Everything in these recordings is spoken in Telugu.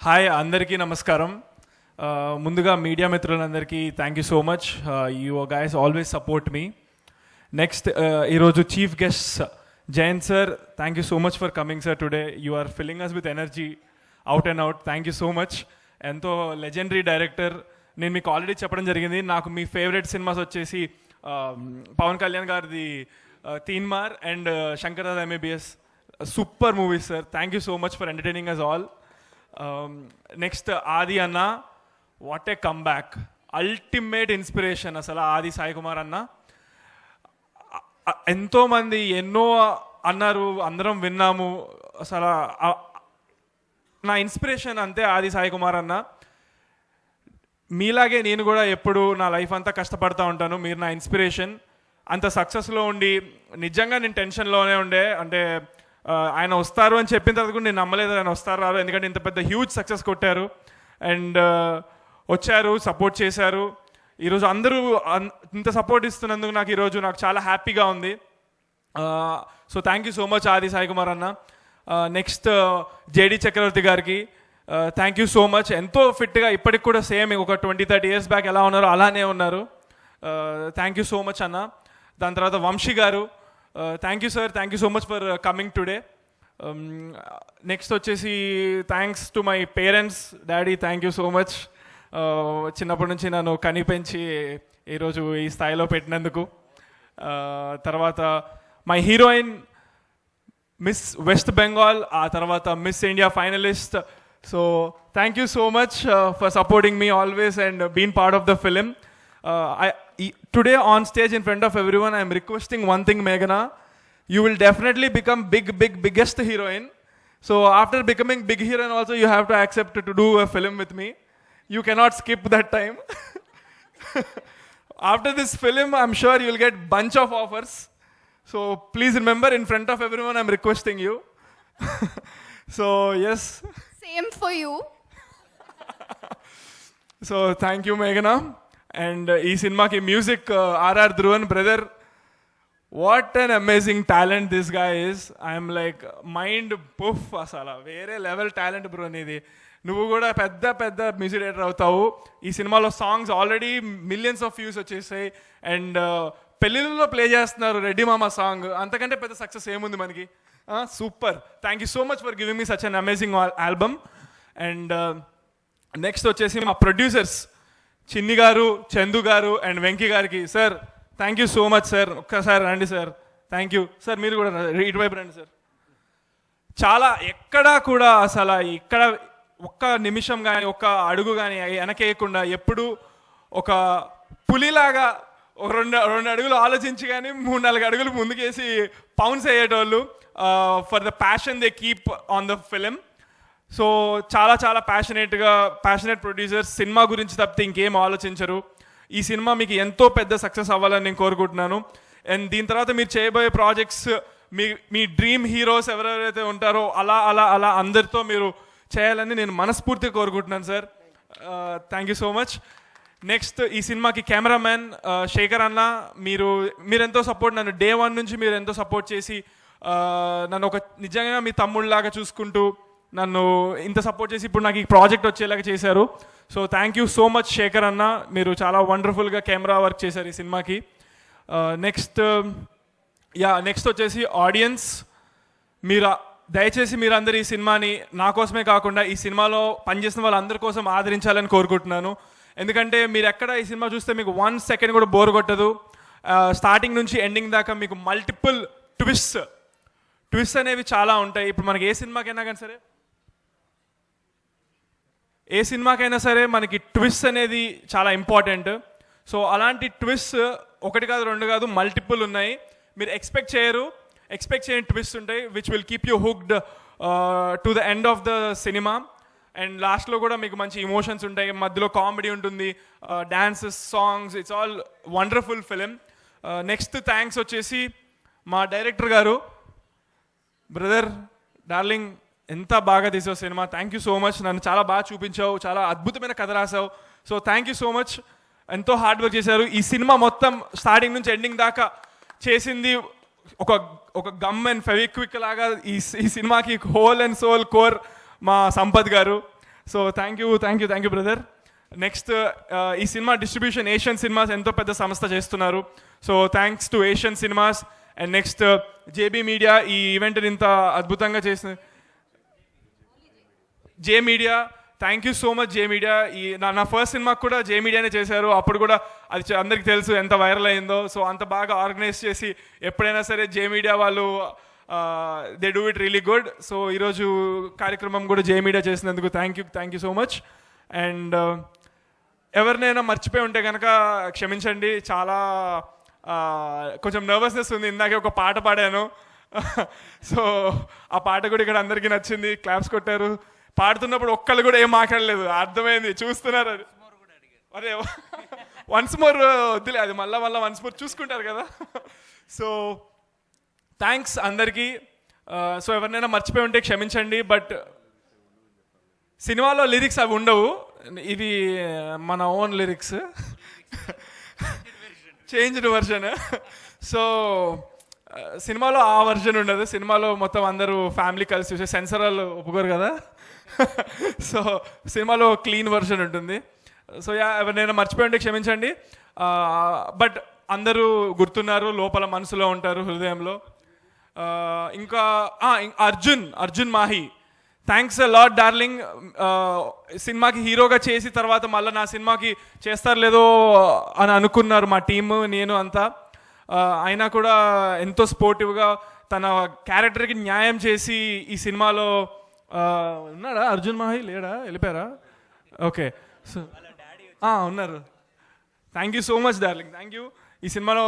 హాయ్ అందరికీ నమస్కారం. ముందుగా మీడియా మిత్రులందరికీ thank you so much. You guys always support me. Next ఈరోజు chief guest Jayant sir, thank you so much for coming sir today. You are filling us with energy out and out. Thank you so much. ఎంతో లెజెండరీ డైరెక్టర్. నేను మీకు ఆల్రెడీ చెప్పడం జరిగింది, నాకు మీ ఫేవరెట్ సినిమాస్ వచ్చేసి పవన్ కళ్యాణ్ గారిది Teenmaar and Shankardada MBBS. Super movies sir. Thank you so much for entertaining us all. Next Aadi అన్న, what a comeback, ultimate inspiration అసలు ఆది సాయి కుమార్ అన్న. ఎంతోమంది ఎన్నో అన్నారు, అందరం విన్నాము. అసలు నా ఇన్స్పిరేషన్ అంతే ఆది సాయి కుమార్ అన్న. మీలాగే నేను కూడా ఎప్పుడు నా లైఫ్ అంతా కష్టపడతా ఉంటాను. మీరు నా ఇన్స్పిరేషన్. అంత సక్సెస్లో ఉండి నిజంగా నేను టెన్షన్లోనే ఉండే. అంటే ఆయన వస్తారు అని చెప్పిన తర్వాత కూడా నేను నమ్మలేదు ఆయన వస్తారు రారు, ఎందుకంటే ఇంత పెద్ద హ్యూజ్ సక్సెస్ కొట్టారు. అండ్ వచ్చారు, సపోర్ట్ చేశారు. ఈరోజు అందరూ ఇంత సపోర్ట్ ఇస్తున్నందుకు నాకు చాలా హ్యాపీగా ఉంది. So thank you so much ఆది సాయి కుమార్ అన్న. నెక్స్ట్ జేడి చక్రవర్తి గారికి థ్యాంక్ యూ సో మచ్. ఎంతో ఫిట్గా ఇప్పటికి కూడా సేమ్ ఒక 20-30 years బ్యాక్ ఎలా ఉన్నారో అలానే ఉన్నారు. థ్యాంక్ యూ సో మచ్ అన్న. దాని తర్వాత వంశీ గారు, thank you sir, thank you so much for coming today. Next వచ్చేసి thanks to my parents. Daddy thank you so much. చిన్నప్పటి నుంచి నన్ను కనిపెంచి ఈరోజు ఈ స్థాయిలో పెట్టినందుకు. తర్వాత my heroine miss West Bengal, ఆ తర్వాత miss India finalist. So thank you so much for supporting me always and been part of the film. Today on stage in front of everyone, I am requesting one thing, Meghna. You will definitely become biggest heroine. So after becoming big heroine also, you have to accept to do a film with me. You cannot skip that time. After this film, I'm sure you will get bunch of offers. So please remember, in front of everyone, I'm requesting you. So yes. Same for you. So thank you, Meghna. And ఈ సినిమాకి music RR Dhruvan brother. What an amazing talent this guy is. I'm like mind poof. అసలు వేరే లెవెల్ టాలెంట్ బ్రో నీది. నువ్వు కూడా పెద్ద మ్యూజిక్ డైరెక్టర్ అవుతావు. ఈ సినిమాలో songs already millions of views వచ్చేసాయి. అండ్ పెళ్ళిళ్ళలో ప్లే చేస్తున్నారు రెడ్డి మామ సాంగ్. అంతకంటే పెద్ద సక్సెస్ ఏముంది మనకి. Super. Thank you so much for giving me such an amazing album. And next వచ్చేసి మా ప్రొడ్యూసర్స్ చిన్ని గారు, చందు గారు అండ్ వెంకీ గారికి. Sir thank you so much sir. ఒక్కసారి రండి సార్. Thank you sir. మీరు కూడా ఇటువైపు రండి సార్. చాలా ఎక్కడా కూడా అసలు ఇక్కడ ఒక్క నిమిషం కానీ ఒక్క అడుగు కానీ వెనకేయకుండా ఎప్పుడు ఒక పులిలాగా రెండు అడుగులు ఆలోచించి కానీ 3-4 అడుగులు ముందుకేసి పౌన్స్ అయ్యేటోళ్ళు. For the passion they keep on the film. So చాలా ప్యాషనేట్ ప్రొడ్యూసర్స్. సినిమా గురించి తప్పితే ఇంకేం ఆలోచించరు. ఈ సినిమా మీకు ఎంతో పెద్ద సక్సెస్ అవ్వాలని నేను కోరుకుంటున్నాను. అండ్ దీని తర్వాత మీరు చేయబోయే ప్రాజెక్ట్స్, మీ డ్రీమ్ హీరోస్ ఎవరెవరైతే ఉంటారో అలా అందరితో మీరు చేయాలని నేను మనస్ఫూర్తిగా కోరుకుంటున్నాను sir. Thank you so much. Next ఈ సినిమాకి కెమెరామ్యాన్ శేఖర్ అన్న, మీరు ఎంతో సపోర్ట్, నన్ను డే 1 నుంచి మీరు ఎంతో సపోర్ట్ చేసి నన్ను ఒక నిజంగా మీ తమ్ముళ్ళలాగా చూసుకుంటూ నన్ను ఇంత సపోర్ట్ చేసి ఇప్పుడు నాకు ఈ ప్రాజెక్ట్ వచ్చేలాగా చేశారు. So thank you so much Shekhar అన్న. మీరు చాలా వండర్ఫుల్గా కెమెరా వర్క్ చేశారు ఈ సినిమాకి. నెక్స్ట్ వచ్చేసి ఆడియన్స్. దయచేసి మీరందరూ ఈ సినిమాని నా కోసమే కాకుండా ఈ సినిమాలో పనిచేసిన వాళ్ళందరి కోసం ఆదరించాలని కోరుకుంటున్నాను. ఎందుకంటే మీరు ఎక్కడ ఈ సినిమా చూస్తే మీకు 1 second కూడా బోర్ కొట్టదు. స్టార్టింగ్ నుంచి ఎండింగ్ దాకా మీకు మల్టిపుల్ ట్విస్ట్ అనేవి చాలా ఉంటాయి. ఇప్పుడు మనకి ఏ సినిమాకైనా సరే మనకి ట్విస్ట్ అనేది చాలా ఇంపార్టెంట్. సో అలాంటి ట్విస్ట్ 1 కాదు 2 కాదు మల్టిపుల్ ఉన్నాయి. మీరు ఎక్స్పెక్ట్ చేయని ట్విస్ట్ ఉంటాయి which will keep you hooked to the end of the cinema. And లాస్ట్లో కూడా మీకు మంచి ఇమోషన్స్ ఉంటాయి, మధ్యలో కామెడీ ఉంటుంది, dances, songs. It's all wonderful film. Next thanks వచ్చేసి మా డైరెక్టర్ గారు. బ్రదర్ డార్లింగ్, ఎంత బాగా తీసావు సినిమా. Thank you so much. నన్ను చాలా బాగా చూపించావు, చాలా అద్భుతమైన కథ రాసావు. So thank you so much. ఎంతో హార్డ్ వర్క్ చేశారు. ఈ సినిమా మొత్తం స్టార్టింగ్ నుంచి ఎండింగ్ దాకా చేసింది ఒక గమ్ అండ్ ఫెవిక్విక్ లాగా ఈ సినిమాకి హోల్ అండ్ సోల్ కోర్ మా సంపత్ గారు. So thank you brother. Next ఈ సినిమా డిస్ట్రిబ్యూషన్ ఏషియన్ సినిమాస్ ఎంతో పెద్ద సంస్థ చేస్తున్నారు. So thanks to Asian cinemas. And next JB media ఈ ఈవెంట్ని ఇంత అద్భుతంగా చేసిన జే media, thank you so much J media. ఈ నా ఫస్ట్ సినిమాకి కూడా జే మీడియానే చేశారు. అప్పుడు కూడా అది అందరికీ తెలుసు ఎంత వైరల్ అయిందో. సో అంత బాగా ఆర్గనైజ్ చేసి ఎప్పుడైనా సరే జే మీడియా వాళ్ళు they do it really good. So ఈరోజు కార్యక్రమం కూడా జే మీడియా చేసినందుకు thank you so much. And ఎవరినైనా మర్చిపోయి ఉంటే కనుక క్షమించండి. చాలా కొంచెం నర్వస్నెస్ ఉంది. ఇందాకే ఒక పాట పాడాను. సో ఆ పాట కూడా ఇక్కడ అందరికీ నచ్చింది, క్లాప్స్ కొట్టారు. పాడుతున్నప్పుడు ఒక్కళ్ళు కూడా ఏం మాట్లాడలేదు, అర్థమైంది, చూస్తున్నారు. అది అదే వన్స్ మోర్ వద్దులే, అది మళ్ళీ వన్స్ మోర్ చూసుకుంటారు కదా. సో థ్యాంక్స్ అందరికీ. సో ఎవరినైనా మర్చిపోయి ఉంటే క్షమించండి. బట్ సినిమాలో లిరిక్స్ అవి ఉండవు, ఇవి మన own lyrics, changed version. So సినిమాలో ఆ వర్షన్ ఉండదు. సినిమాలో మొత్తం అందరూ ఫ్యామిలీ కలిసి చూసే, సెన్సార్ వాళ్ళు ఒప్పుకోరు కదా. సో సినిమాలో క్లీన్ వర్షన్ ఉంటుంది. సో ఎవరినైనా మర్చిపోయి ఉంటే క్షమించండి. బట్ అందరూ గుర్తున్నారు, లోపల మనసులో ఉంటారు, హృదయంలో. ఇంకా Arjun Mahe, thanks a lot darling. సినిమాకి హీరోగా చేసి తర్వాత మళ్ళీ నా సినిమాకి చేస్తారు లేదో అని అనుకున్నారు మా టీము, నేను అంతా. అయినా కూడా ఎంతో స్పోర్టివ్గా తన క్యారెక్టర్కి న్యాయం చేసి ఈ సినిమాలో ఉన్నాడా అర్జున్ మాహి? లేడా, వెళ్ళిపోయారా? ఓకే, సో ఉన్నారు. Thank you so much darling, thank you. ఈ సినిమాలో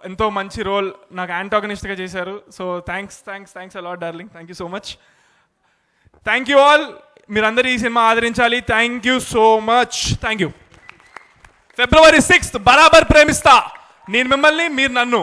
ఎంతో మంచి రోల్ నాకు యాంటాగనిస్ట్గా చేశారు. So thanks a lot darling, thank you so much. Thank you all. మీరందరూ ఈ సినిమా ఆదరించాలి. Thank you so much, thank you. February 6th బరాబర్ ప్రేమిస్తా. నేను మిమ్మల్ని, మీరు నన్ను.